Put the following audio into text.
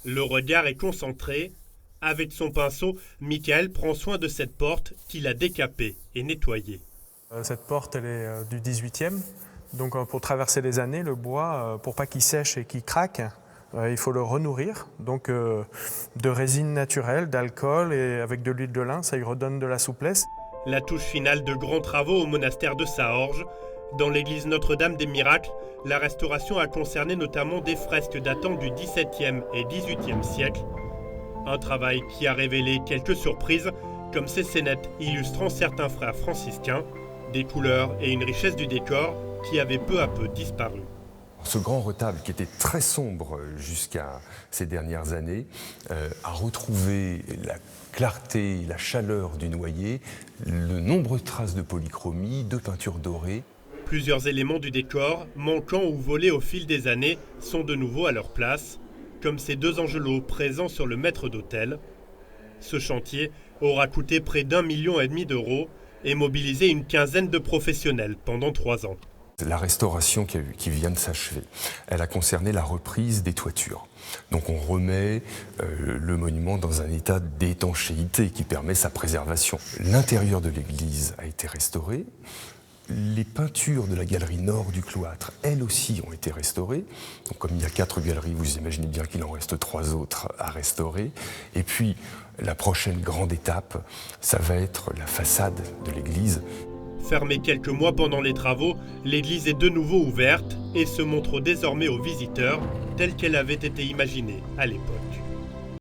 Le regard est concentré. Avec son pinceau, Michael prend soin de cette porte qu'il a décapée et nettoyée. Cette porte, elle est du 18e. Donc pour traverser les années, le bois, pour pas qu'il sèche et qu'il craque, il faut le renourrir. Donc de résine naturelle, d'alcool et avec de l'huile de lin, ça lui redonne de la souplesse. La touche finale de grands travaux au monastère de Saorge. Dans l'église Notre-Dame des Miracles, la restauration a concerné notamment des fresques datant du XVIIe et XVIIIe siècle. Un travail qui a révélé quelques surprises, comme ces scénettes illustrant certains frères franciscains, des couleurs et une richesse du décor qui avaient peu à peu disparu. Ce grand retable, qui était très sombre jusqu'à ces dernières années, a retrouvé la clarté, la chaleur du noyer, de nombreuses traces de polychromie, de peinture dorée. Plusieurs éléments du décor, manquants ou volés au fil des années, sont de nouveau à leur place, comme ces deux angelots présents sur le maître d'autel. Ce chantier aura coûté près d'1,5 million d'euros et mobilisé une quinzaine de professionnels pendant 3 ans. La restauration qui vient de s'achever, elle a concerné la reprise des toitures. Donc on remet le monument dans un état d'étanchéité qui permet sa préservation. L'intérieur de l'église a été restauré. Les peintures de la galerie nord du cloître, elles aussi, ont été restaurées. Donc, comme il y a 4 galeries, vous imaginez bien qu'il en reste 3 autres à restaurer. Et puis, la prochaine grande étape, ça va être la façade de l'église. Fermée quelques mois pendant les travaux, l'église est de nouveau ouverte et se montre désormais aux visiteurs telle qu'elle avait été imaginée à l'époque.